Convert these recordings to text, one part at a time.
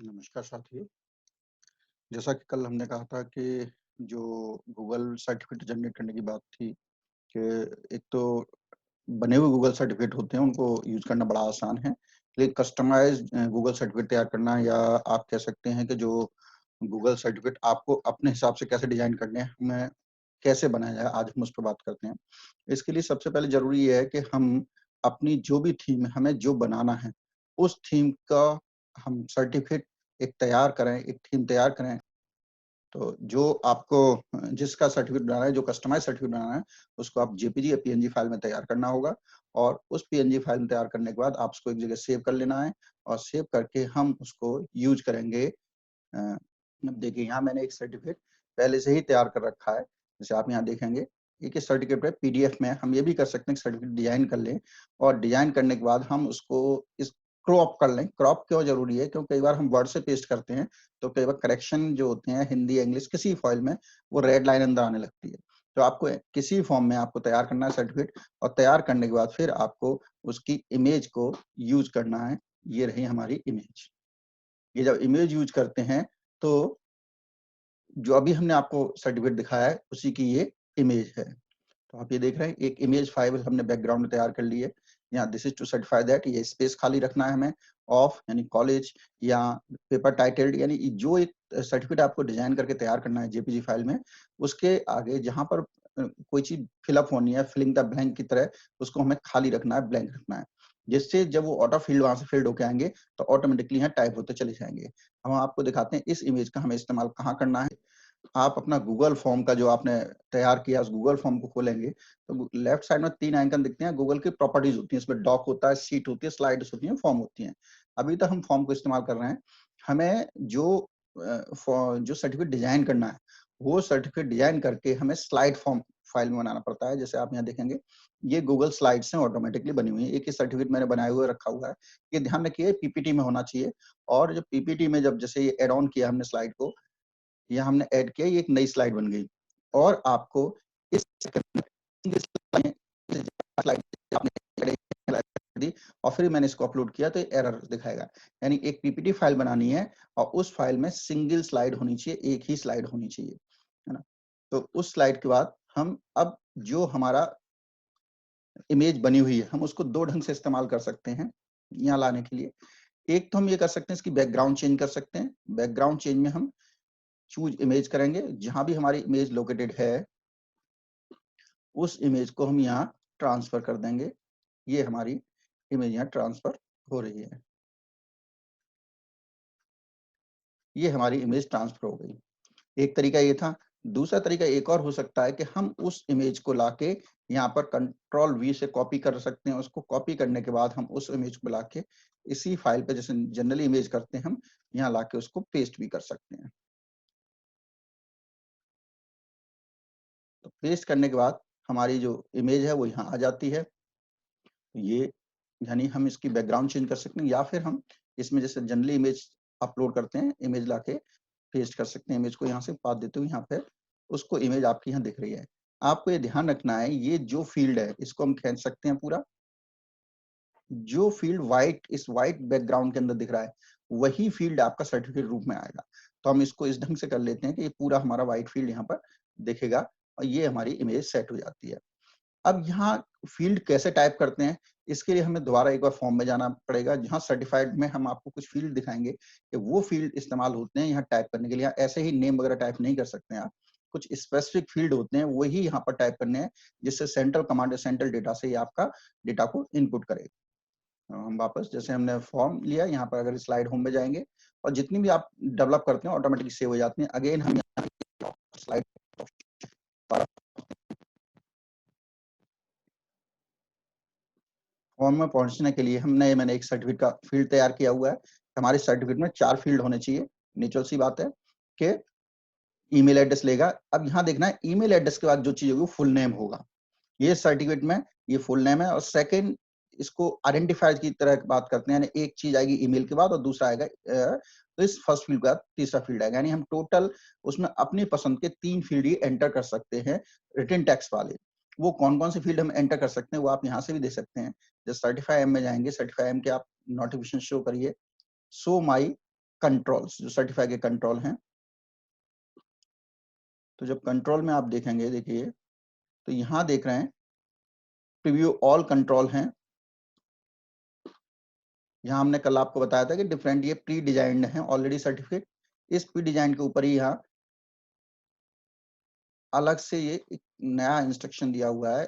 नमस्कार साथियों। जैसा कि कल हमने कहा था कि जो गूगल सर्टिफ़िकेट जनरेट करने की बात थी कि एक तो बने हुए गूगल सर्टिफ़िकेट होते हैं, उनको यूज़ करना बड़ा आसान है। लेकिन कस्टमाइज़्ड गूगल सर्टिफ़िकेट तैयार करना या आप कह सकते हैं कि जो गूगल सर्टिफ़िकेट आपको अपने हिसाब से कैसे डिज़ाइन करने हैं, हमें कैसे बनाया जाए, आज हम उस पे बात करते हैं। इसके लिए सबसे पहले ज़रूरी ये है कि हम अपनी जो भी थीम है, हमें जो बनाना है, उस थीम का हम सर्टिफ़िकेट एक तैयार करें, एक थीम तैयार करें। तो जो आपको जिसका सर्टिफ़िकेट बनाना है, जो कस्टमाइज़ सर्टिफ़िकेट बनाना है, उसको आप जेपीजी या पीएनजी फ़ाइल में तैयार करना होगा और उस पीएनजी फ़ाइल में तैयार करने के बाद आप उसको एक जगह सेव कर लेना है और सेव करके हम उसको यूज़ करेंगे। अब देखिए यहाँ मैंने एक सर्टिफ़िकेट पहले से ही तैयार कर रखा है। जैसे आप यहाँ देखेंगे, एक सर्टिफ़िकेट है पीडीएफ में। हम ये भी कर सकते हैं कि सर्टिफ़िकेट डिज़ाइन कर लें और डिज़ाइन करने के बाद हम उसको इस क्रॉप कर लें। क्रॉप क्यों ज़रूरी है? क्योंकि कई बार हम वर्ड से पेस्ट करते हैं, तो कई बार करेक्शन जो होते हैं हिंदी, इंग्लिश किसी फ़ाइल में, वो रेड लाइन अंदर आने लगती है। तो आपको किसी फ़ॉर्म में आपको तैयार करना है सर्टिफ़िकेट और तैयार करने के बाद फिर आपको उसकी इमेज को यूज़ करना है। ये रही हमारी इमेज। ये जब इमेज यूज़ करते हैं, तो जो अभी हमने आपको सर्टिफ़िकेट दिखाया है, उसी की ये इमेज है। तो आप ये देख रहे हैं, एक इमेज फ़ाइल हमने बैकग्राउंड में तैयार कर ली है। यहाँ दिस इज़ टू सर्टिफ़ाई दैट ये स्पेस खाली रखना है हमें, ऑफ यानी कॉलेज या पेपर टाइटल्ड यानी जो एक सर्टिफ़िकेट आपको डिज़ाइन करके तैयार करना है जेपीजी फ़ाइल में, उसके आगे जहाँ पर कोई चीज़ फिल अप होनी है, फिलिंग द ब्लैंक की तरह उसको हमें खाली रखना है, ब्लैंक रखना है। जिससे जब वो ऑटो फिल्ड वहाँ से फिल्ड होके आएँगे, तो ऑटोमेटिकली यहाँ टाइप होते चले जाएँगे। हम आपको दिखाते हैं इस इमेज का हमें इस्तेमाल कहाँ करना है। आप अपना गूगल फॉर्म का जो आपने तैयार किया, उस गूगल फॉर्म को खोलेंगे, तो गू लेफ्ट साइड में 3 आइकन दिखते हैं, गूगल की प्रॉपर्टीज़ होती हैं, इसमें डॉक होता है, शीट होती है, स्लाइड्स होती हैं, फॉर्म होती हैं। अभी तक हम फॉर्म को इस्तेमाल कर रहे हैं। हमें जो जो सर्टिफ़िकेट डिज़ाइन करना है, वो सर्टिफ़िकेट डिज़ाइन करके हमें स्लाइड फॉर्म फ़ाइल में बनाना पड़ता है। जैसे आप यहाँ देखेंगे, ये गूगल स्लाइड्स हैं, ऑटोमैटिकली बनी हुई हैं। एक ही सर्टिफ़िकेट मैंने बनाए हुए रखा हुआ है। ये ध्यान रखिए पीपीटी में होना चाहिए और जब पीपीटी में जब जैसे ये ऐड ऑन किया हमने स्लाइड को, यहाँ हमने ऐड किया, ये एक नई स्लाइड बन गई और आपको इस स्लाइड आपने दी और फिर मैंने इसको अपलोड किया तो एरर दिखाएगा। यानी एक पीपीटी फाइल बनानी है और उस फाइल में सिंगल स्लाइड होनी चाहिए, एक ही स्लाइड होनी चाहिए, है ना? तो उस स्लाइड के बाद हम अब जो हमारा इमेज बनी हुई है, हम उसको 2 ढंग से इस्तेमाल कर सकते हैं, यहाँ लाने के लिए। एक तो हम ये कर सकते हैं इसकी बैकग्राउंड चेंज कर सकते हैं। बैकग्राउंड चेंज में हम चूज़ इमेज करेंगे, जहाँ भी हमारी इमेज लोकेटेड है, उस इमेज को हम यहाँ ट्रांसफ़र कर देंगे। ये हमारी इमेज यहाँ ट्रांसफ़र हो रही है। ये हमारी इमेज ट्रांसफ़र हो गई। एक तरीका ये था। दूसरा तरीका एक और हो सकता है कि हम उस इमेज को लाके यहाँ पर कंट्रोल वी से कॉपी कर सकते हैं। उसको कॉपी करने के बाद हम उस इमेज को लाके इसी फ़ाइल पे जैसे जनरली इमेज करते हैं हम, यहाँ लाके उसको पेस्ट भी कर सकते हैं। तो पेस्ट करने के बाद हमारी जो इमेज है वो यहाँ आ जाती है। ये यानी हम इसकी बैकग्राउंड चेंज कर सकते हैं या फिर हम इसमें जैसे जनरली इमेज अपलोड करते हैं, इमेज लाके पेस्ट कर सकते हैं। इमेज को यहाँ से पाथ देते हुए यहाँ पे उसको इमेज आपकी यहाँ दिख रही है। आपको ये ध्यान रखना है, ये जो फ़ील्ड है इसको हम खींच सकते हैं पूरा। जो फ़ील्ड व्हाइट इस व्हाइट बैकग्राउंड के अंदर दिख रहा है, वही फ़ील्ड आपका सर्टिफ़िकेट रूप में आएगा। तो हम इसको इस ढंग से कर लेते हैं कि ये पूरा हमारा व्हाइट फ़ील्ड यहाँ पर दिखेगा और ये हमारी इमेज सेट हो जाती है। अब यहाँ फ़ील्ड कैसे टाइप करते हैं, इसके लिए हमें दोबारा एक बार फॉर्म में जाना पड़ेगा, जहाँ सर्टिफ़ाइड में हम आपको कुछ फ़ील्ड दिखाएँगे कि वो फ़ील्ड इस्तेमाल होते हैं यहाँ टाइप करने के लिए। ऐसे ही नेम वगैरह टाइप नहीं कर सकते हैं आप। कुछ स्पेसिफ़िक फ़ील्ड होते हैं, वही यहाँ पर टाइप करने हैं, जिससे सेंट्रल कमांड या सेंट्रल डेटा से ये आपका डेटा को इनपुट करेगा। हम वापस जैसे हमने फॉर्म लिया, यहाँ पर अगर स्लाइड होम में जाएँगे और जितनी भी आप डेवलप करते हैं, ऑटोमेटिक सेव हो जाती हैं। अगेन हम यहाँ स्लाइड फॉर्म में पहुँचने के लिए मैंने एक सर्टिफ़िकेट का फ़ील्ड तैयार किया हुआ है। हमारे सर्टिफ़िकेट में 4 फ़ील्ड होने चाहिए। नेचुरल सी बात है कि ईमेल एड्रेस लेगा। अब यहाँ देखना है ईमेल एड्रेस के बाद जो चीज़ होगी वो फुल नेम होगा। ये सर्टिफ़िकेट में ये फुल नेम है और सेकंड इसको आइडेंटिफायर की तरह बात करते हैं, यानी एक चीज़ आएगी ईमेल के बाद और दूसरा आएगा तो इस फर्स्ट फ़ील्ड के बाद तीसरा फ़ील्ड आएगा। यानी हम टोटल उसमें अपनी पसंद के 3 फ़ील्ड ही एंटर कर सकते हैं रिटन टेक्स्ट वाले। वो कौन-कौन से फ़ील्ड हम एंटर कर सकते हैं, वो आप यहाँ से भी देख सकते हैं। जब सर्टिफ़ाई एम में जाएँगे, सर्टिफ़ाई एम के आप नोटिफ़िकेशन शो करिए, शो माई कंट्रोल्स, जो सर्टिफाई के कंट्रोल हैं। तो जब कंट्रोल में आप देखेंगे, देखिए तो यहां देख रहे हैं प्रीव्यू ऑल कंट्रोल हैं। यहाँ हमने कल आपको बताया था कि डिफरेंट ये प्री डिजाइंड है ऑलरेडी सर्टिफिकेट। इस प्री डिजाइन के ऊपर ही यहाँ अलग से ये एक नया इंस्ट्रक्शन दिया हुआ है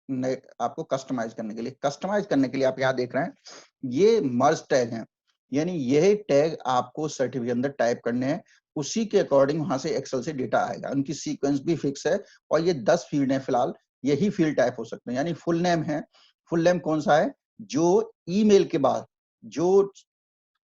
नए आपको कस्टमाइज करने के लिए। कस्टमाइज करने के लिए आप यहाँ देख रहे हैं ये मर्ज टैग हैं, यानी यही टैग आपको सर्टिफिकेट अंदर टाइप करने हैं, उसी के अकॉर्डिंग वहां से एक्सेल से डेटा आएगा। उनकी सीक्वेंस भी फिक्स है और ये 10 फील्ड है फिलहाल, यही फील्ड टाइप हो सकते हैं। यानी फुल नेम है, फुल नेम कौन सा है, जो ईमेल के बाद जो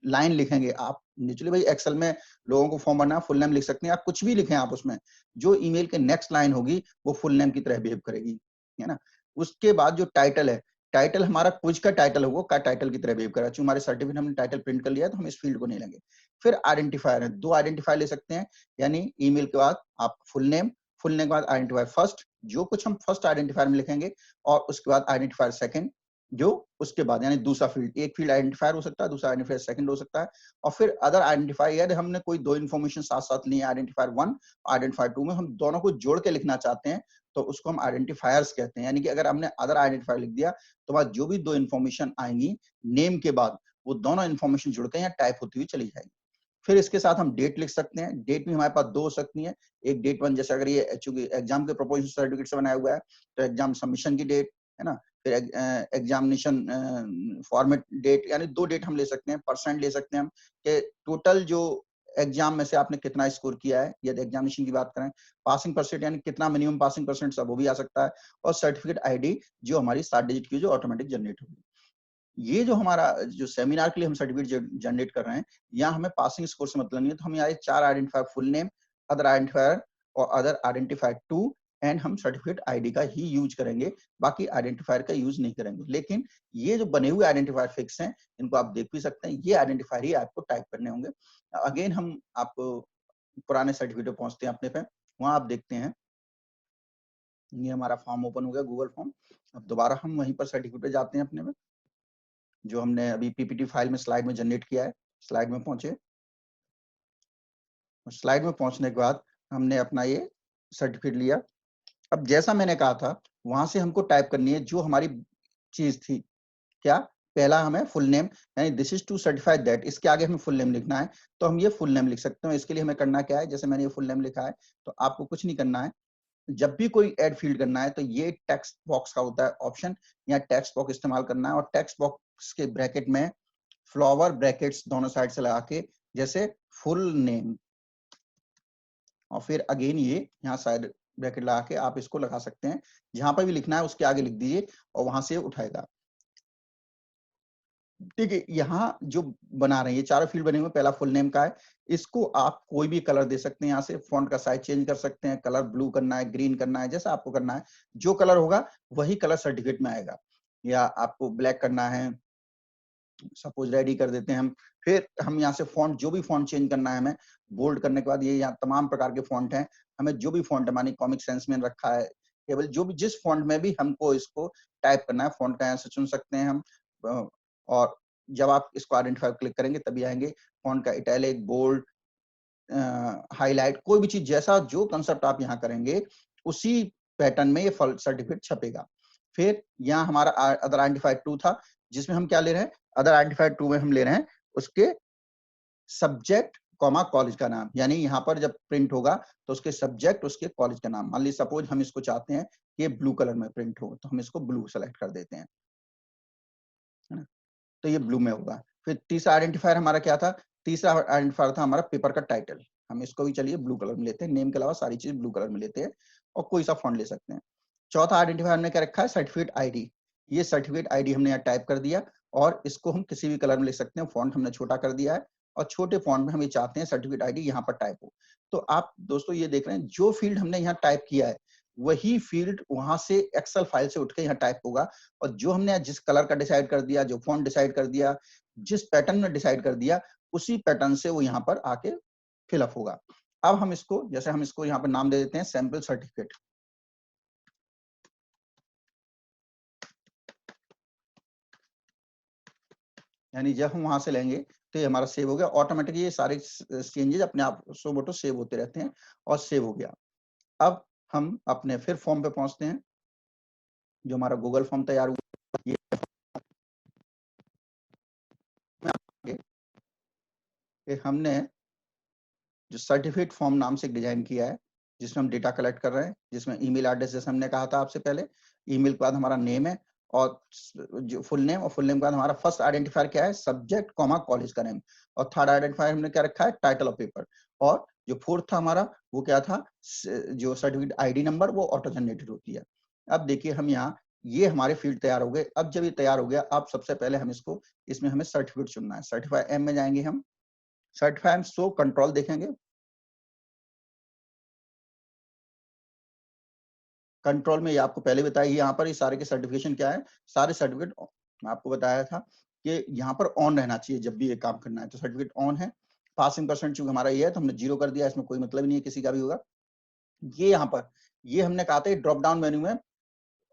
लाइन लिखेंगे आप, नेचुरली भाई एक्सेल में लोगों को फॉर्म भरना, फुल नेम लिख सकते हैं, आप कुछ भी लिखें आप उसमें, जो ईमेल के नेक्स्ट लाइन होगी वो फुल नेम की तरह बिहेव करेगी, है ना। उसके बाद जो टाइटल है, टाइटल हमारा क्विज का टाइटल होगा, का टाइटल की तरह बिहेव करेगा। चूंकि हमारे सर्टिफिकेट हमने टाइटल प्रिंट कर लिया है तो हम इस फील्ड को नहीं लेंगे। फिर आइडेंटिफायर है, 2 आइडेंटिफायर ले सकते हैं, यानी ईमेल के बाद आप फुल नेम, फुल नेम के बाद आइडेंटिफायर फर्स्ट, जो कुछ हम फर्स्ट आइडेंटिफायर में लिखेंगे, और उसके बाद आइडेंटिफायर सेकंड, जो उसके बाद यानी दूसरा फील्ड, एक फील्ड आइडेंटिफायर हो सकता है, दूसरा आइडेंटिफायर सेकंड हो सकता है। और फिर अदर आइडेंटिफायर, यदि हमने कोई दो इन्फॉर्मेशन साथ साथ ली है, आइडेंटिफायर 1 आइडेंटिफायर 2 में, हम दोनों को जोड़ के लिखना चाहते हैं तो उसको हम आइडेंटिफायर्स कहते हैं। यानी कि अगर हमने अदर आइडेंटिफायर लिख दिया तो बाद जो भी दो इन्फॉर्मेशन आएंगी नेम के बाद, वो दोनों इन्फॉर्मेशन जुड़ के यहाँ टाइप होती हुई चली जाएगी। फिर इसके साथ हम डेट लिख सकते हैं, डेट भी हमारे पास 2 हो सकती है, एक डेट 1, जैसे अगर ये चूंकि एग्जाम के प्रपोजल सर्टिफिकेट से बनाया हुआ है तो एग्जाम सबमिशन की डेट है ना, फिर एग्जामिनेशन फॉर्मेट डेट, यानी 2 डेट हम ले सकते हैं। परसेंट ले सकते हैं हम कि टोटल जो एग्जाम में से आपने कितना स्कोर किया है, यदि एग्जामिनेशन की बात करें। पासिंग परसेंट यानी कितना मिनिमम पासिंग परसेंट, सब वो भी आ सकता है। और सर्टिफिकेट आईडी जो हमारी 7 डिजिट की, जो ऑटोमेटिक जनरेट होगी। ये जो हमारा जो सेमिनार के लिए हम सर्टिफिकेट जनरेट कर रहे हैं, यहाँ हमें पासिंग स्कोर से मतलब नहीं है, तो हम यहाँ 4 identifier full name, other identifier और अदर आइडेंटिफायर 2 एंड हम सर्टिफिकेट आईडी का ही यूज करेंगे, बाकी आइडेंटिफायर का यूज नहीं करेंगे। लेकिन ये जो बने हुए आइडेंटिफायर फिक्स हैं, इनको आप देख भी सकते हैं, ये आइडेंटिफायर ही आपको टाइप करने होंगे। अगेन हम आपको पुराने सर्टिफिकेट पहुंचते हैं अपने पे, वहां आप देखते हैं ये हमारा फॉर्म ओपन हो गया, गूगल फॉर्म। अब दोबारा हम वहीं पर सर्टिफिकेट पे जाते हैं अपने में, जो हमने अभी पीपीटी फाइल में स्लाइड में जनरेट किया है। स्लाइड में पहुंचे, स्लाइड में पहुंचने के बाद हमने अपना ये सर्टिफिकेट लिया। अब जैसा मैंने कहा था, वहां से हमको टाइप करनी है जो हमारी चीज थी। क्या, पहला हमें फुल नेम, यानी this is to certify that, इसके आगे हमें फुल नेम लिखना है, तो हम ये फुल नेम लिख सकते हैं। इसके लिए हमें करना क्या है, जैसे मैंने ये फुल नेम लिखा है, तो आपको कुछ नहीं करना है। जब भी कोई ऐड फील्ड करना है तो ये टेक्स्ट बॉक्स का होता है ऑप्शन, या टेक्स्ट बॉक्स इस्तेमाल करना है, और टेक्स्ट बॉक्स के ब्रैकेट में फ्लावर ब्रैकेट्स दोनों साइड से लगा के, जैसे फुल नेम, और फिर अगेन ये यहाँ साइड ब्रैकेट लगा के आप इसको लगा सकते हैं। जहां पर भी लिखना है उसके आगे लिख दीजिए और वहां से उठाएगा। ठीक है, यहाँ जो बना रहे हैं, ये चारों फील्ड बने हुए, पहला फुल नेम का है, इसको आप कोई भी कलर दे सकते हैं। यहाँ से फॉन्ट का साइज चेंज कर सकते हैं, कलर ब्लू करना है, ग्रीन करना है, जैसा आपको करना है। जो कलर होगा वही कलर सर्टिफिकेट में आएगा, या आपको ब्लैक करना है, सपोज रेडी कर देते हैं हम। फिर हम यहाँ से फॉन्ट, जो भी फॉन्ट चेंज करना है हमें, बोल्ड करने के बाद ये यहाँ तमाम प्रकार के फॉन्ट हैं, हमें जो भी फॉन्ट हमारी कॉमिक सेंस में रखा है, केवल जो भी जिस फॉन्ट में भी हमको इसको टाइप करना है, फॉन्ट का यहाँ से चुन सकते हैं हम। और जब आप इसको आइडेंटिफाई क्लिक करेंगे तभी आएंगे फॉन्ट का इटैलिक, बोल्ड, हाईलाइट, कोई भी चीज, जैसा जो कंसेप्ट आप यहाँ करेंगे उसी पैटर्न में ये सर्टिफिकेट छपेगा। फिर यहाँ हमारा अदर आइडेंटिफाई 2 था, जिसमें हम क्या ले रहे हैं, अदर आइडेंटिफाई 2 में हम ले रहे हैं उसके सब्जेक्ट कॉमा कॉलेज का नाम, यानी यहाँ पर जब प्रिंट होगा तो उसके सब्जेक्ट, उसके कॉलेज का नाम। मान लीजिए सपोज हम इसको चाहते हैं कि ये ब्लू कलर में प्रिंट हो, तो हम इसको ब्लू सेलेक्ट कर देते हैं, है ना, तो ये ब्लू में होगा। फिर तीसरा आइडेंटिफायर हमारा क्या था, तीसरा आइडेंटिफायर था हमारा पेपर का टाइटल, हम इसको भी चलिए ब्लू कलर में लेते हैं, नेम के अलावा सारी चीज ब्लू कलर में लेते हैं, और कोई सा फॉन्ट ले सकते हैं। चौथा आइडेंटिफायर हमने क्या रखा है, सर्टिफिकेट आईडी। ये सर्टिफिकेट आईडी हमने यहाँ टाइप कर दिया, और इसको हम किसी भी कलर में लिख सकते हैं, फॉन्ट हमने छोटा कर दिया है, और छोटे फॉन्ट में हम ये चाहते हैं सर्टिफिकेट आईडी यहाँ पर टाइप हो। तो आप दोस्तों ये देख रहे हैं, जो फील्ड हमने यहाँ टाइप किया है वही फील्ड वहां से एक्सेल फाइल से उठ के यहाँ टाइप होगा, और जो हमने जिस कलर का डिसाइड कर दिया, जो फॉन्ट डिसाइड कर दिया, जिस पैटर्न में डिसाइड कर दिया, उसी पैटर्न से वो यहाँ पर आके फिलअप होगा। अब हम इसको, जैसे हम इसको यहाँ पर नाम दे देते हैं सैंपल सर्टिफिकेट, यानी जब हम वहां से लेंगे तो ये हमारा सेव हो गया ऑटोमेटिक। ये सारे चेंजेस अपने आप सो मोटो सेव होते रहते हैं और सेव हो गया। अब हम अपने फिर फॉर्म पे पहुंचते हैं, जो हमारा गूगल फॉर्म तैयार हुआ। ये कि हमने जो सर्टिफिकेट फॉर्म नाम से डिजाइन किया है, जिसमें हम डेटा कलेक्ट कर रहे हैं, जिसमें ईमेल एड्रेस जैसे हमने कहा था आपसे पहले, ईमेल के बाद हमारा नेम है और जो फुल नेम, और फुल नेम के बाद हमारा फर्स्ट आइडेंटिफायर क्या है, सब्जेक्ट कॉमा कॉलेज का नेम, और थर्ड आइडेंटिफायर हमने क्या रखा है, टाइटल ऑफ पेपर, और जो फोर्थ था हमारा वो क्या था, जो सर्टिफिकेट आईडी नंबर, वो ऑटो जनरेटेड होती है। अब देखिए हम यहाँ ये हमारे फील्ड तैयार हो गए। अब जब ये तैयार हो गया, अब सबसे पहले हम इसको, इसमें हमें सर्टिफिकेट चुनना है। सर्टिफाई एम में जाएंगे हम, सर्टिफाई एम शो कंट्रोल देखेंगे, कंट्रोल में ये आपको पहले बताया, यहाँ पर ये सारे के सर्टिफिकेशन क्या है, सारे सर्टिफिकेट मैं आपको बताया था कि यहाँ पर ऑन रहना चाहिए जब भी ये काम करना है। तो सर्टिफिकेट ऑन है, पासिंग परसेंट चूंकि हमारा ये है तो हमने 0 कर दिया, इसमें कोई मतलब नहीं है किसी का भी होगा। ये यहाँ पर ये हमने कहा था ड्रॉप डाउन मेन्यू में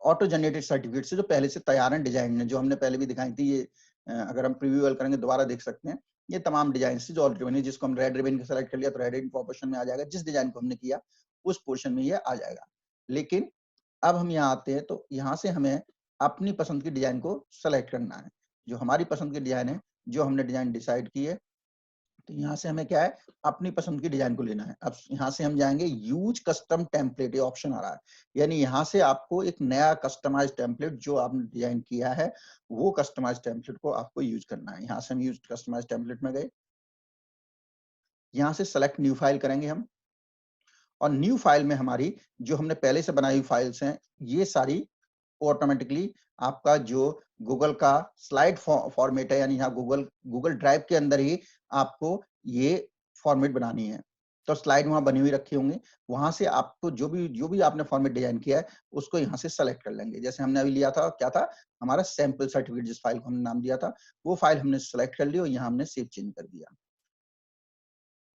ऑटो जनरेटेड सर्टिफिकेट से जो पहले से तैयार है डिजाइन है, जो हमने पहले भी दिखाई थी। ये अगर हम प्रीव्यू करेंगे दोबारा देख सकते हैं, ये तमाम डिजाइन से जो ऑलरेडी बनी, जिसको हम रेड रिबन सेलेक्ट कर लिया तो रेड रिबन पोर्शन में आ जाएगा, जिस डिजाइन को हमने किया उस पोर्शन में ये आ जाएगा। लेकिन अब हम यहाँ आते हैं तो यहाँ से हमें अपनी पसंद की डिजाइन को सेलेक्ट करना है। जो हमारी पसंद की डिजाइन है, जो हमने डिजाइन डिसाइड की है, तो यहाँ से हमें क्या है, अपनी पसंद की डिजाइन को लेना है। अब यहाँ से हम जाएंगे यूज कस्टम टेम्पलेट, ये ऑप्शन आ रहा है, यानी यहाँ से आपको एक नया कस्टमाइज टेम्पलेट जो आपने डिजाइन किया है, वो कस्टमाइज टेम्पलेट को आपको यूज करना है। यहाँ से हम यूज कस्टमाइज टेम्पलेट में गए, यहाँ से सेलेक्ट न्यू फाइल करेंगे हम, और न्यू फाइल में हमारी जो हमने पहले से बनाई हुई फाइल्स हैं, ये सारी ऑटोमेटिकली आपका जो गूगल का स्लाइड फॉर्मेट है, यानी यहाँ गूगल ड्राइव के अंदर ही आपको ये फॉर्मेट बनानी है। तो स्लाइड वहां बनी हुई रखी होंगी, वहां से आपको जो भी आपने फॉर्मेट डिजाइन किया है उसको यहाँ से सेलेक्ट कर लेंगे। जैसे हमने अभी लिया था, क्या था हमारा सैंपल सर्टिफिकेट, जिस फाइल को हमने नाम दिया था, वो फाइल हमने सेलेक्ट कर ली और यहाँ हमने सेव चेंज कर दिया।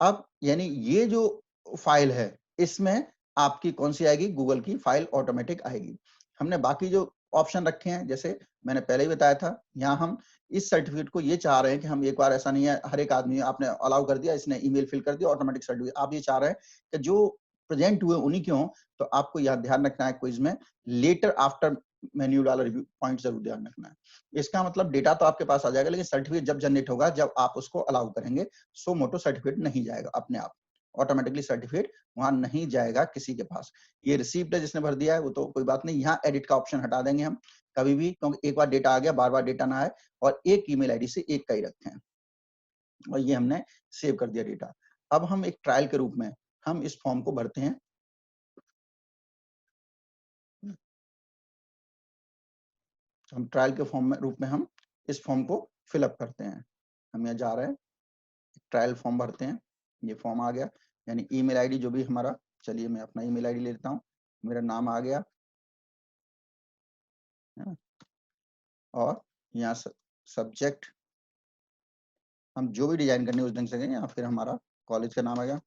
अब यानी ये जो फाइल है, इसमें आपकी कौन सी आएगी, गूगल की फाइल ऑटोमेटिक आएगी। हमने बाकी जो ऑप्शन रखे हैं, जैसे मैंने पहले ही बताया था, यहाँ हम इस सर्टिफिकेट को ये चाह रहे हैं कि हम एक बार, ऐसा नहीं है हर एक आदमी आपने अलाउ कर दिया, इसने ईमेल फिल कर दिया ऑटोमेटिक सर्टिफिकेट, आप ये चाह रहे हैं कि जो प्रेजेंट हुए उन्हीं के हों। तो आपको यह ध्यान रखना है क्विज में, लेटर आफ्टर मेन्यू वाला रिव्यू पॉइंट जरूर ध्यान रखना है। इसका मतलब डेटा तो आपके पास आ जाएगा, लेकिन सर्टिफिकेट जब जनरेट होगा, जब आप उसको अलाउ करेंगे, सो मोटो सर्टिफिकेट नहीं जाएगा अपने आप, ऑटोमेटिकली सर्टिफिकेट वहां नहीं जाएगा किसी के पास। ये रिसीप्ट है जिसने भर दिया है वो तो कोई बात नहीं, यहाँ एडिट का ऑप्शन हटा देंगे हम कभी भी, क्योंकि एक बार डेटा आ गया बार बार डेटा ना आए, और एक ईमेल आईडी से एक का ही रखें। और ये हमने सेव कर दिया डेटा। अब हम एक ट्रायल के रूप में हम इस फॉर्म को भरते हैं। हम ट्रायल के फॉर्म में रूप में हम इस फॉर्म को फिलअप करते हैं। हम यहाँ जा रहे हैं, ट्रायल फॉर्म भरते हैं, ये फॉर्म आ गया, यानी ईमेल आईडी जो भी हमारा, चलिए मैं अपना ईमेल आईडी ले लेता हूँ, मेरा नाम आ गया है ना, और यहाँ सब्जेक्ट हम जो भी डिजाइन करनी है उस ढंग से करेंगे, या फिर हमारा कॉलेज का नाम आ गया।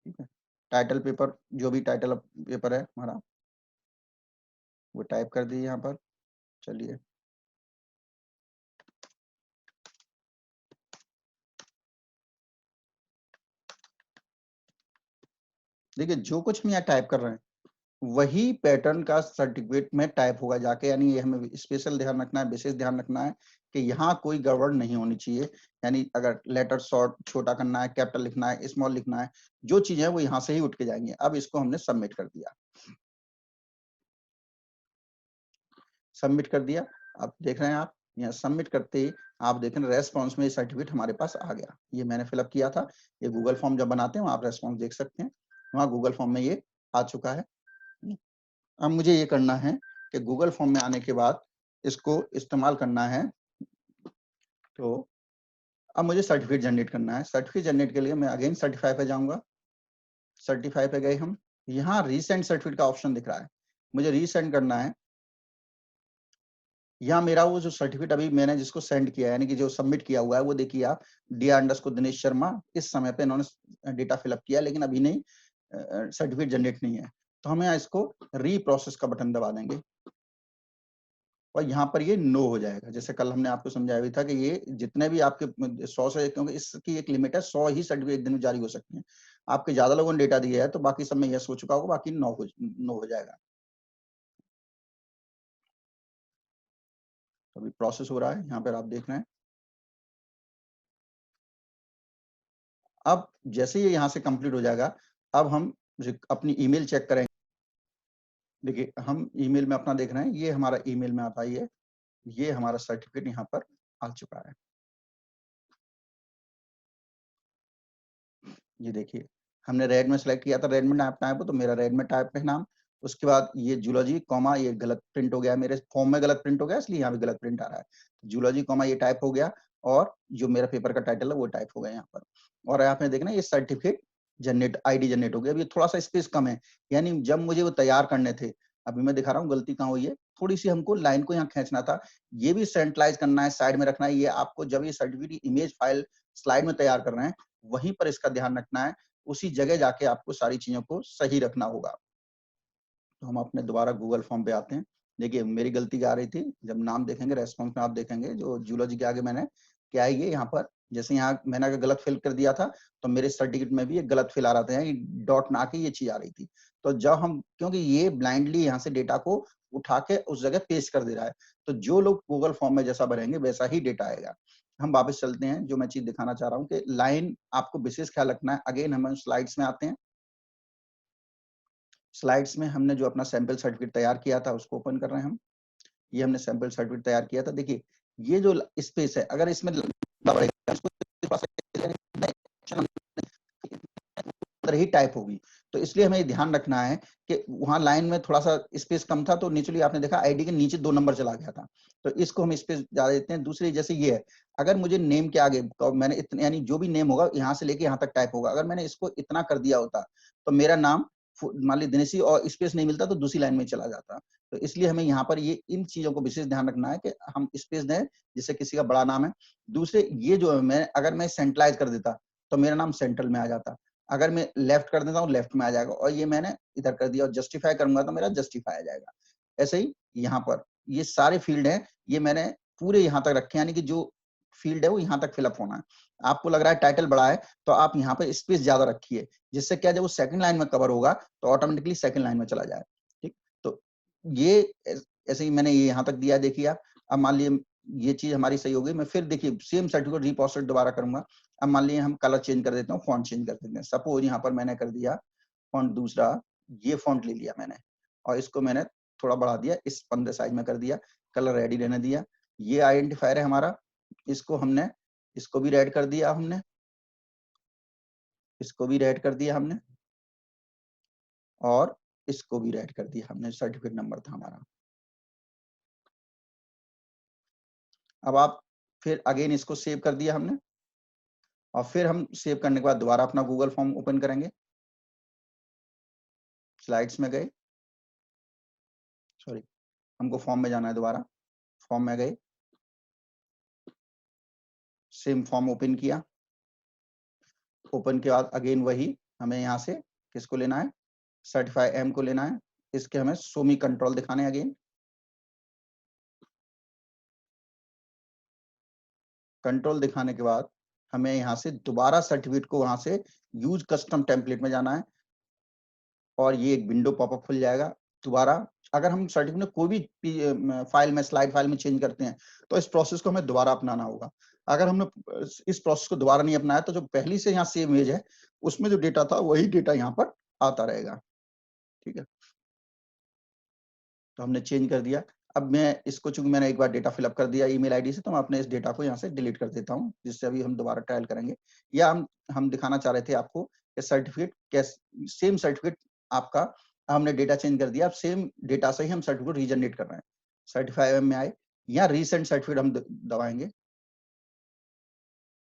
ठीक है, टाइटल पेपर, जो भी टाइटल पेपर है हमारा वो टाइप कर दिए यहाँ पर। चलिए देखिए, जो कुछ हम यहाँ टाइप कर रहे हैं वही पैटर्न का सर्टिफिकेट में टाइप होगा जाके, यानी ये हमें स्पेशल ध्यान रखना है, विशेष ध्यान रखना है कि यहाँ कोई गड़बड़ नहीं होनी चाहिए। यानी अगर लेटर शॉर्ट छोटा करना है, कैपिटल लिखना है, स्मॉल लिखना है, जो चीजें हैं वो यहाँ से ही उठ के जाएंगी। अब इसको हमने सबमिट कर दिया, सबमिट कर दिया। अब देख रहे हैं आप यहाँ सबमिट करते ही आप देख रहे हैं रेस्पॉन्स में ये सर्टिफिकेट हमारे पास आ गया। ये मैंने फिलअप किया था, ये गूगल फॉर्म जब बनाते हैं आप रेस्पॉन्स देख सकते हैं, वहाँ गूगल फॉर्म में ये आ चुका है। अब मुझे ये करना है कि गूगल फॉर्म में आने के बाद इसको इस्तेमाल करना है। तो अब मुझे सर्टिफिकेट जनरेट करना है। सर्टिफिकेट जनरेट के लिए मैं अगेन सर्टिफाई पे जाऊंगा, सर्टिफाई पे गए हम, यहाँ रीसेंड सर्टिफिकेट का ऑप्शन दिख रहा है, मुझे रीसेंड करना है। यहाँ मेरा वो जो सर्टिफिकेट अभी मैंने जिसको सेंड किया है, यानी कि जो सबमिट किया हुआ है, वो देखिए आप, डियर अंडरस्कोर दिनेश शर्मा, इस समय पे इन्होंने डेटा फिल अप किया, लेकिन अभी नहीं सर्टिफिकेट जनरेट नहीं है। तो हम यहाँ इसको रीप्रोसेस का बटन दबा देंगे और यहाँ पर ये नो हो जाएगा। जैसे कल हमने आपको समझाया भी था कि ये जितने भी आपके 100 से, क्योंकि इसकी एक लिमिट है, 100 ही सर्टिफिकेट एक दिन में जारी हो सकते हैं। आपके ज्यादा लोगों ने डेटा दिया है तो बाकी सब में यस हो चुका होगा, बाकी नो हो जाएगा। तो अभी प्रोसेस हो रहा है, यहाँ पर आप देख रहे हैं। अब जैसे ये यहाँ से कंप्लीट हो जाएगा, अब हम अपनी ईमेल चेक करेंगे। देखिए हम ईमेल में अपना देख रहे हैं, ये हमारा ईमेल में आता है, ये हमारा सर्टिफिकेट यहाँ पर आ चुका है। ये देखिए हमने रेड में सेलेक्ट किया था, रेड में टाइप हो तो मेरा रेड में टाइप है नाम। उसके बाद ये जूलॉजी कॉमा, ये गलत प्रिंट हो गया, मेरे फॉर्म में गलत प्रिंट हो गया, इसलिए यहाँ पे गलत प्रिंट आ रहा है। जूलॉजी कॉमा ये टाइप हो गया, और जो मेरा पेपर का टाइटल है वो टाइप हो गया यहाँ पर। और आपने देखना ये सर्टिफिकेट जनरेट, आईडी जनरेट हो गया। अभी थोड़ा सा स्पेस कम है, यानी जब मुझे वो तैयार करने थे, अभी मैं दिखा रहा हूँ गलती कहाँ हुई है, थोड़ी सी हमको लाइन को यहाँ खींचना था, ये भी सेंट्रलाइज करना है, साइड में रखना है। ये आपको जब ये सर्टिफिकेट इमेज फाइल स्लाइड में तैयार कर रहे हैं, वहीं पर इसका ध्यान रखना है, उसी जगह जाके आपको सारी चीजों को सही रखना होगा। तो हम अपने दोबारा गूगल फॉर्म पे आते हैं। देखिए मेरी गलती क्या आ रही थी, जब नाम देखेंगे रेस्पॉन्स में आप देखेंगे जो जूलॉजी के आगे मैंने क्या है, ये यहाँ पर जैसे यहाँ मैंने अगर गलत फिल कर दिया था तो मेरे सर्टिफिकेट में भी एक गलत फिल आ रहा था, डॉट ना के ये चीज आ रही थी। तो जब हम, क्योंकि ये ब्लाइंडली यहाँ से डेटा को उठा के उस जगह पेस्ट कर दे रहा है, तो जो लोग गूगल फॉर्म में जैसा भरेंगे वैसा ही डेटा आएगा। हम वापस चलते हैं, जो मैं चीज दिखाना चाह रहा हूँ कि लाइन आपको विशेष ख्याल रखना है। अगेन हम स्लाइड्स में आते हैं। स्लाइड्स में हमने जो अपना सैंपल सर्टिफिकेट तैयार किया था उसको ओपन कर रहे हैं हम। ये हमने सैंपल सर्टिफिकेट तैयार किया था। देखिए ये जो स्पेस है, अगर इसमें ही टाइप होगी, तो इसलिए हमें ध्यान रखना है कि वहां लाइन में थोड़ा सा स्पेस कम था, तो नीचे आपने देखा आईडी के नीचे 2 नंबर चला गया था, तो इसको हम स्पेस ज्यादा देते हैं। दूसरी जैसे ये है, अगर मुझे नेम के आगे मैंने इतने, यानी जो भी नेम होगा यहाँ से लेके यहाँ तक टाइप होगा, अगर मैंने इसको इतना कर दिया होता तो मेरा नाम मान ली दिनेशी और स्पेस नहीं मिलता तो दूसरी लाइन में चला जाता। तो इसलिए हमें यहाँ पर ये इन चीजों को विशेष ध्यान रखना है कि हम स्पेस दें, जिससे किसी का बड़ा नाम है। दूसरे ये जो है, मैं अगर मैं सेंट्रलाइज कर देता तो मेरा नाम सेंट्रल में आ जाता, अगर मैं लेफ्ट कर देता हूँ लेफ्ट में आ जाएगा, और ये मैंने इधर कर दिया और जस्टिफाई करूंगा तो मेरा जस्टिफाई आ जाएगा। ऐसे ही यहाँ पर ये सारे फील्ड हैं, ये मैंने पूरे यहाँ तक रखे, यानी कि जो फील्ड है वो यहाँ तक फिलअप होना है। आपको लग रहा है टाइटल बड़ा है तो आप यहाँ पे स्पेस ज्यादा रखिए, जिससे क्या जब वो सेकंड लाइन में कवर होगा तो ऑटोमेटिकली सेकंड लाइन में चला जाए। ठीक, तो ये ऐसे ही मैंने ये यहाँ तक दिया। देखिए आप, अब मान लीजिए ये चीज हमारी सही हो गई, मैं फिर देखिए सेम सर्टिफिकेट रिपोजिट दोबारा करूंगा। अब मान लीजिए हम कलर चेंज कर देते हैं, फॉन्ट चेंज कर देते हैं। सपोज यहाँ पर मैंने कर दिया फॉन्ट दूसरा, ये फॉन्ट ले लिया मैंने और इसको मैंने थोड़ा बढ़ा दिया, इस 15 साइज में कर दिया, कलर रेड ही रहने दिया। ये आइडेंटिफायर है हमारा, इसको हमने, इसको भी रेड कर दिया हमने, इसको भी रेड कर दिया हमने, और इसको भी रेड कर दिया हमने, सर्टिफिकेट नंबर था हमारा। अब आप फिर अगेन इसको सेव कर दिया हमने, और फिर हम सेव करने के बाद दोबारा अपना गूगल फॉर्म ओपन करेंगे। स्लाइड्स में गए, सॉरी हमको फॉर्म में जाना है, दोबारा फॉर्म में गए, सेम फॉर्म ओपन किया। ओपन के बाद अगेन वही हमें यहाँ से किसको लेना है, सर्टिफाई एम को लेना है। इसके हमें शो मी कंट्रोल दिखाने हैं। अगेन कंट्रोल दिखाने के बाद हमें यहाँ से दोबारा सर्टिफिकेट को वहां से यूज कस्टम टेम्पलेट में जाना है, और ये एक विंडो पॉपअप खुल जाएगा। दोबारा अगर हम सर्टिफिकेट कोई भी फाइल में, स्लाइड फाइल में चेंज करते हैं तो इस प्रोसेस को हमें दोबारा अपनाना होगा। अगर हमने इस प्रोसेस को दोबारा नहीं अपनाया तो जो पहली से यहाँ सेव इमेज है उसमें जो डेटा था वही डेटा यहाँ पर आता रहेगा। ठीक है, तो हमने चेंज कर दिया। अब मैं इसको, चूंकि मैंने एक बार डेटा फिलअप कर दिया ईमेल आईडी से, तो मैं अपने इस डेटा को यहाँ से डिलीट कर देता हूँ, जिससे अभी हम दोबारा ट्रायल करेंगे। या हम दिखाना चाह रहे थे आपको कि सर्टिफिकेट कैसे, सेम सर्टिफिकेट आपका, हमने डेटा चेंज कर दिया, अब सेम डेटा से ही हम सर्टिफिकेट रीजनरेट कर रहे हैं। सर्टिफाई में आए, या रीसेंट सर्टिफिकेट हम दबाएंगे।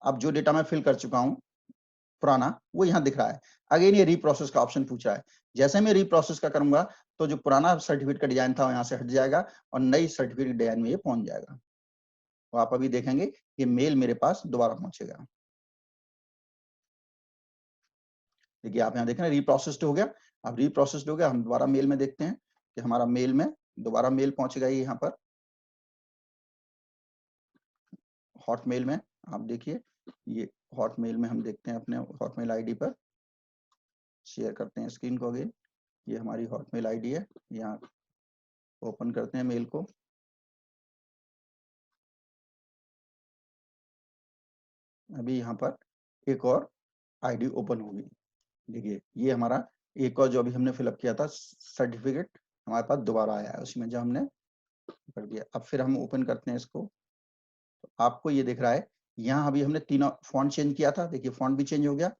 अब जो डेटा मैं फिल कर चुका हूँ पुराना, वो यहाँ दिख रहा है। अगेन ये रीप्रोसेस का ऑप्शन पूछा है। जैसे मैं रीप्रोसेस का करूँगा, तो जो पुराना सर्टिफिकेट का डिज़ाइन था, वो यहाँ से हट जाएगा और नई सर्टिफिकेट डिज़ाइन में ये पहुँच जाएगा। तो आप अभी देखेंगे, ये मेल मेरे पास दोबारा पहुँचेगा। देखिए, आप यहाँ देख रहे हैं रीप्रोसेस्ड हो गया। अब रीप्रोसेस्ड हो गया, हम दोबारा मेल में देखते हैं कि हमारा मेल में दोबारा मेल पहुँचेगा ये यहाँ पर। हॉटमेल में आप देखिए, ये हॉटमेल में हम देखते हैं अपने हॉटमेल आईडी पर, शेयर करते हैं स्क्रीन को अगेन। ये हमारी हॉटमेल आईडी है, यहाँ ओपन करते हैं मेल को। अभी यहाँ पर एक और आईडी ओपन होगी। देखिए, ये हमारा एक और जो अभी हमने फिलअप किया था सर्टिफिकेट, हमारे पास दोबारा आया है, उसी में जो हमने कर दिया। अब फिर हम ओपन करते हैं इसको, तो आपको ये दिख रहा है, यहाँ अभी हमने तीनों फ़ॉन्ट चेंज किया था। देखिए, फ़ॉन्ट भी चेंज हो गया,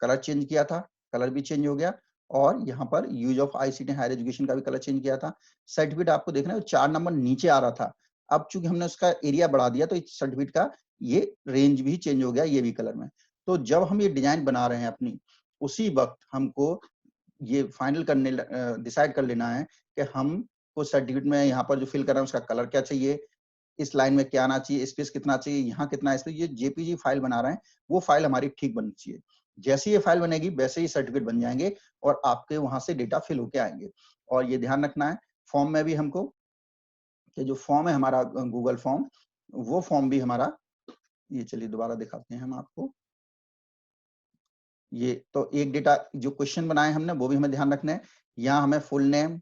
कलर चेंज किया था, कलर भी चेंज हो गया और यहाँ पर use of ICT higher education का भी कलर चेंज किया था। सर्टिफिकेट आपको देख रहे हैं 4 नंबर नीचे आ रहा था। अब चूँकि हमने उसका एरिया बढ़ा दिया, तो इस सर्टिफिकेट का ये रेंज भी चेंज हो गया, ये भी कलर में। तो जब हम ये डिज़ाइन बना रहे हैं अपनी, उसी वक़्त हमको ये फाइनल डिसाइड कर लेना है कि हमको सर्टिफिकेट में यहाँ पर जो फिल कर रहे हैं, उसका कलर क्या चाहिए, इस लाइन में क्या आना चाहिए, स्पेस कितना चाहिए, यहाँ कितना स्पेस, ये जेपीजी फाइल बना रहे हैं, वो फाइल हमारी ठीक बननी चाहिए। जैसे ये फाइल बनेगी, वैसे ही सर्टिफिकेट बन जाएँगे और आपके वहाँ से डेटा फिल होके आएँगे। और ये ध्यान रखना है, फॉर्म में भी हमको कि जो फॉर्म है हमारा गूगल फॉर्म, वो फॉर्म भी हमारा, ये चलिए दोबारा दिखाते हैं हम आपको। ये तो एक डेटा जो क्वेश्चन बनाए हमने, वो भी हमें ध्यान रखना है। यहाँ हमें full name,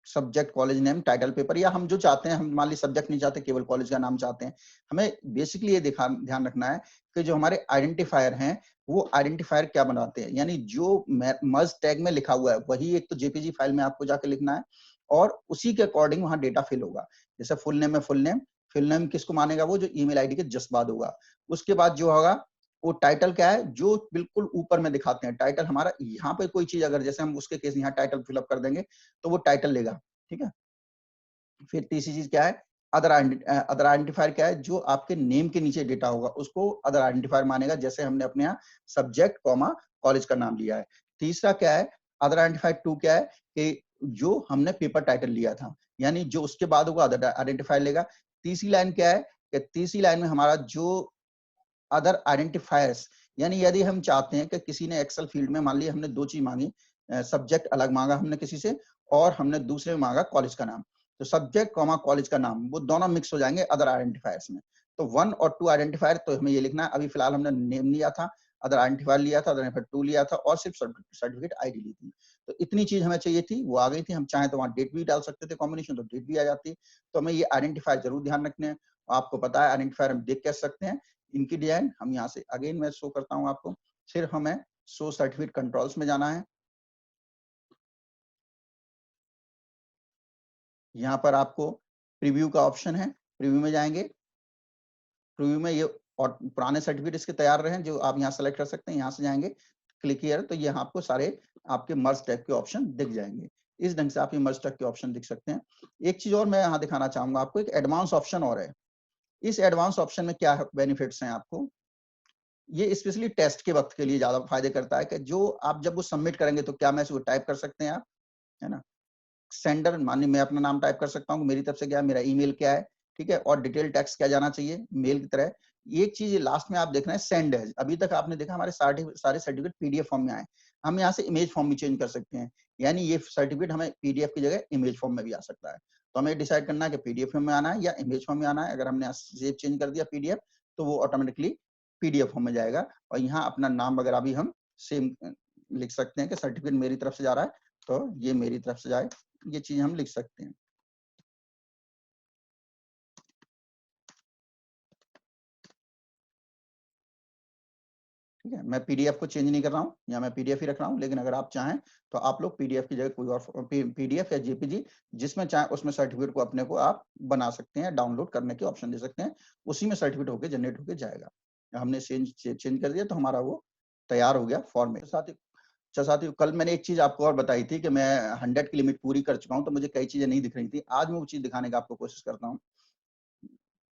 subject, college name, title paper, या हम जो चाहते हैं, हम मान लीजिए सब्जेक्ट नहीं चाहते, केवल कॉलेज का नाम चाहते हैं। हमें बेसिकली ये ध्यान रखना है कि जो हमारे आइडेंटिफायर हैं, वो आइडेंटिफायर क्या बनाते हैं, यानी जो मर्ज टैग में लिखा हुआ है, वही एक तो जेपीजी फाइल में आपको जाके लिखना है और उसी के अकॉर्डिंग वहाँ डेटा फिल होगा। जैसे फुल नेम में फुल नेम किसको मानेगा, वो जो ईमेल आईडी के जस्ट बाद होगा। उसके बाद जो होगा, वो टाइटल क्या है, जो बिल्कुल ऊपर में दिखाते हैं। टाइटल हमारा यहाँ पे कोई चीज़, अगर जैसे हम उसके केस यहाँ टाइटल फिल अप कर देंगे, तो वो टाइटल लेगा, ठीक है? फिर तीसरी चीज़ क्या है, अदर आइडेंटिफायर क्या है, जो आपके नेम के नीचे डेटा होगा, उसको अदर आइडेंटिफायर मानेगा, जैसे हमने अपने यहाँ सब्जेक्ट, कॉमा, कॉलेज का नाम लिया है। तीसरा क्या है, अदर आइडेंटिफायर 2 क्या है कि जो हमने पेपर टाइटल लिया था, यानी जो उसके बाद होगा, अदर आइडेंटिफायर लेगा। तीसरी लाइन क्या है कि तीसरी लाइन में हमारा जो अदर आइडेंटिफायर्स, यानी यदि हम चाहते हैं कि किसी ने एक्सेल फील्ड में, मान लिया हमने 2 चीज़ माँगी, सब्जेक्ट अलग माँगा हमने किसी से और हमने दूसरे में माँगा कॉलेज का नाम। तो सब्जेक्ट, कॉमा, कॉलेज का नाम, वो दोनों मिक्स हो जाएँगे अदर आइडेंटिफायर्स में। तो 1 और 2 आइडेंटिफायर तो हमें ये लिखना है। अभी फिलहाल हमने नेम लिया था, अदर आइडेंटिफायर लिया था, अदर आइडेंटिफायर 2 लिया था और सिर्फ सर्टिफिकेट आईडी ली थी। तो इतनी चीज़ हमें चाहिए थी, वो आ गई थी। हम चाहें तो वहाँ डेट भी डाल सकते थे कॉम्बिनेशन, तो डेट भी आ जाती। तो हमें ये आइडेंटिफायर ज़रूर ध्यान रखने हैं। आपको पता है आइडेंटिफायर हम देख कैसे सकते हैं, इनकी डिजाइन हम यहाँ से अगेन मैं शो करता हूँ आपको। फिर हमें शो सर्टिफिकेट कंट्रोल्स में जाना है। यहाँ पर आपको प्रीव्यू का ऑप्शन है, प्रीव्यू में जाएँगे। प्रीव्यू में ये और पुराने सर्टिफिकेट इसके तैयार रहे हैं, जो आप यहाँ सेलेक्ट कर सकते हैं। यहाँ से जाएँगे, क्लिक हियर, तो यहाँ आपको सारे आपके मर्ज टैग के ऑप्शन दिख जाएँगे। इस ढंग से आप ये मर्ज टैग के ऑप्शन दिख सकते हैं। एक चीज़ और मैं यहाँ दिखाना चाहूँगा आपको, एक एडवांस ऑप्शन और है। इस एडवांस ऑप्शन में क्या बेनिफिट्स हैं आपको? ये स्पेशली टेस्ट के वक़्त के लिए ज़्यादा फ़ायदे करता है कि जो आप जब वो सबमिट करेंगे, तो क्या मैसेज वो टाइप कर सकते हैं आप, है ना? सेंडर, मानिए मैं अपना नाम टाइप कर सकता हूँ, मेरी तरफ से क्या है, मेरा ईमेल क्या है, ठीक है? और डिटेल टेक्स्ट क्या जाना चाहिए मेल की तरह। एक चीज़ लास्ट में आप देख रहे हैं, सेंड है। अभी तक आपने देखा हमारे सारे सर्टिफिकेट पीडीएफ फॉर्म में आए। हम यहाँ से इमेज फॉर्म भी चेंज कर सकते हैं। यानी ये सर्टिफिकेट हमें पीडीएफ की जगह इमेज फॉर्म में भी आ सकता है। तो हमें डिसाइड करना है कि पीडीएफ में आना है या इमेज फॉर्म में आना है। अगर हमने यहाँ सेव चेंज कर दिया पीडीएफ, तो वो ऑटोमेटिकली पीडीएफ फॉर्म में जाएगा और यहाँ अपना नाम वगैरह भी हम सेम लिख सकते हैं कि सर्टिफिकेट मेरी तरफ से जा रहा है, तो ये मेरी तरफ से जाए। ये चीज़ हम लिख सकते हैं। ठीक है? मैं पीडीएफ को चेंज नहीं कर रहा हूँ, या मैं पीडीएफ ही रख रहा हूँ, लेकिन अगर आप चाहें तो आप लोग पीडीएफ की जगह कोई और पीडीएफ या जेपीजी, जिसमें चाहें उसमें सर्टिफिकेट को अपने को आप बना सकते हैं, डाउनलोड करने के ऑप्शन दे सकते हैं। उसी में सर्टिफिकेट होके जनरेट होके जाएगा। हमने चेंज कर दिया, तो हमारा वो तैयार हो गया फॉर्मेट। साथियों, कल मैंने एक चीज़ आपको और बताई थी कि मैं 100 की लिमिट पूरी कर चुका हूँ, तो मुझे कई चीज़ें नहीं दिख रही थी। आज मैं वो चीज़ दिखाने का आपको कोशिश करता हूँ।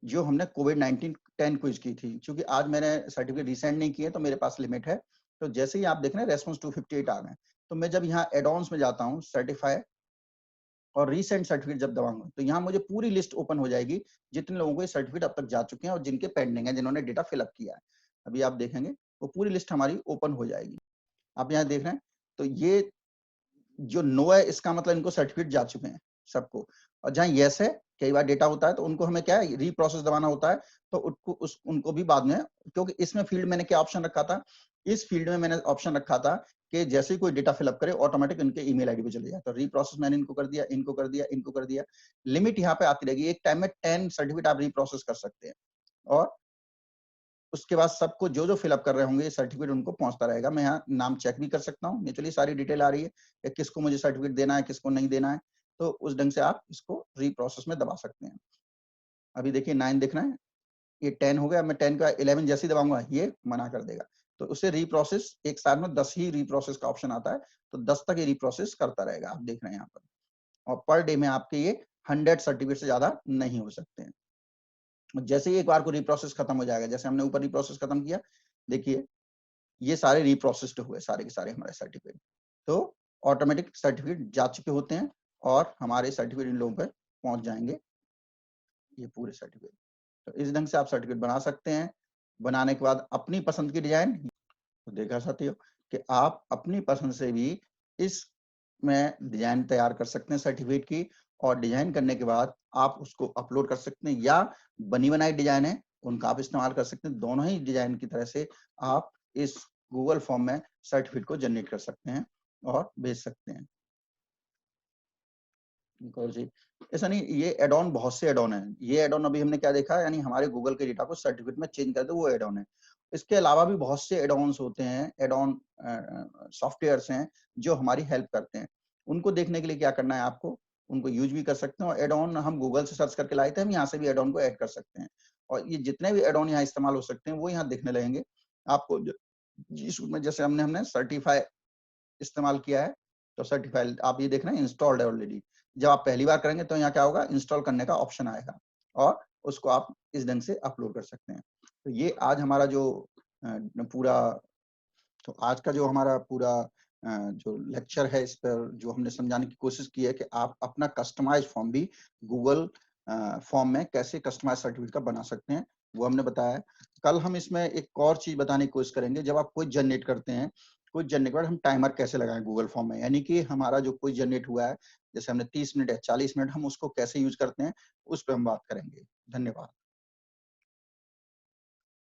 जो हमने कोविड-19 10 क्विज़ की थी, चूँकि आज मैंने सर्टिफ़िकेट रिसेंड नहीं किए, तो मेरे पास लिमिट है। तो जैसे ही आप देख रहे हैं रेस्पॉन्स 258 आ रहे हैं, तो मैं जब यहाँ एड ऑन्स में जाता हूँ, सर्टिफाई और रीसेंट सर्टिफिकेट जब दबाऊंगा तो यहाँ मुझे पूरी लिस्ट ओपन हो जाएगी जितने लोगों को ये सर्टिफिकेट अब तक जा चुके हैं और जिनके पेंडिंग है, जिन्होंने डेटा फिलअप किया है। अभी आप देखेंगे वो पूरी लिस्ट हमारी ओपन हो जाएगी। आप यहाँ देख रहे हैं, तो ये जो नो है इसका मतलब इनको सर्टिफिकेट जा चुके हैं सबको, और जहाँ यस है कई बार डेटा होता है तो उनको हमें क्या है रीप्रोसेस दबाना होता है, तो उनको भी बाद में, क्योंकि इसमें फील्ड मैंने क्या ऑप्शन रखा था, इस फील्ड में मैंने ऑप्शन रखा था कि जैसे ही कोई डेटा फिलअप करे ऑटोमेटिक इनके ईमेल आईडी पे चले जाए। तो रीप्रोसेस मैंने इनको कर दिया, इनको कर दिया, इनको कर दिया। लिमिट यहाँ पे आती रहेगी, एक टाइम में 10 सर्टिफिकेट आप रीप्रोसेस कर सकते हैं, और उसके बाद सबको जो फिलअप कर रहे होंगे सर्टिफिकेट उनको पहुंचता रहेगा। मैं यहाँ नाम चेक भी कर सकता हूँ, नेचुरली सारी डिटेल आ रही है कि किसको मुझे सर्टिफिकेट देना है, किसको नहीं देना है। तो उस ढंग से आप इसको रीप्रोसेस में दबा सकते हैं। अभी देखिए 9 दिख रहा है, ये 10 हो गया, मैं 10 का 11 जैसे ही दबाऊंगा ये मना कर देगा। तो उसे रीप्रोसेस एक साथ में 10 ही रीप्रोसेस का ऑप्शन आता है, तो 10 तक ये रीप्रोसेस करता रहेगा। आप देख रहे हैं यहाँ पर, और पर डे में आपके ये 100 सर्टिफिकेट से ज्यादा नहीं हो सकते हैं। जैसे ही एक बार को रीप्रोसेस खत्म हो जाएगा, जैसे हमने ऊपर रीप्रोसेस खत्म किया, देखिए ये सारे रीप्रोसेस्ड हुए, सारे के सारे हमारे सर्टिफिकेट। तो ऑटोमेटिक सर्टिफिकेट जा चुके होते हैं और हमारे सर्टिफिकेट इन लोगों पर पहुंच जाएंगे, ये पूरे सर्टिफिकेट। तो इस ढंग से आप सर्टिफिकेट बना सकते हैं। बनाने के बाद अपनी पसंद की डिजाइन, तो देखा साथियों कि आप अपनी पसंद से भी इसमें डिजाइन तैयार कर सकते हैं सर्टिफिकेट की, और डिजाइन करने के बाद आप उसको अपलोड कर सकते हैं, या बनी बनाई डिजाइन है उनका आप इस्तेमाल कर सकते हैं। दोनों ही डिजाइन की तरह से आप इस गूगल फॉर्म में सर्टिफिकेट को जनरेट कर सकते हैं और भेज सकते हैं। गौर जी, ऐसा नहीं, ये एड ऑन बहुत से एड ऑन है। ये एड ऑन अभी हमने क्या देखा, यानी हमारे गूगल के डेटा को सर्टिफिकेट में चेंज कर दो, वो एड ऑन है। इसके अलावा भी बहुत से एड ऑन्स होते हैं, एड ऑन सॉफ्टवेयर्स हैं जो हमारी हेल्प करते हैं। उनको देखने के लिए क्या करना है आपको, उनको यूज भी कर सकते हैं, और एड ऑन हम गूगल से सर्च करके लाए थे, हम यहाँ से भी एड ऑन को ऐड कर सकते हैं। और ये जितने भी एड ऑन यहाँ इस्तेमाल हो सकते हैं वो यहाँ देखने लगेंगे आपको। जिसमें जैसे हमने सर्टिफाई इस्तेमाल किया है, तो सर्टिफाई आप ये देख रहे हैं इंस्टॉल्ड है ऑलरेडी। जब आप पहली बार करेंगे तो यहाँ क्या होगा, इंस्टॉल करने का ऑप्शन आएगा और उसको आप इस ढंग से अपलोड कर सकते हैं। तो ये आज हमारा जो पूरा, तो आज का जो हमारा पूरा जो लेक्चर है, इस पर जो हमने समझाने की कोशिश की है कि आप अपना कस्टमाइज फॉर्म भी गूगल फॉर्म में कैसे कस्टमाइज सर्टिफिकेट का बना सकते हैं, वो हमने बताया। कल हम इसमें एक और चीज बताने की कोशिश करेंगे, जब आप क्विज जनरेट करते हैं, क्विज जनरेट के बाद हम टाइमर कैसे लगाएं गूगल फॉर्म में, यानी कि हमारा जो क्विज जनरेट हुआ है, जैसे हमने 30 मिनट या 40 मिनट, हम उसको कैसे यूज करते हैं, उस पर हम बात करेंगे। धन्यवाद।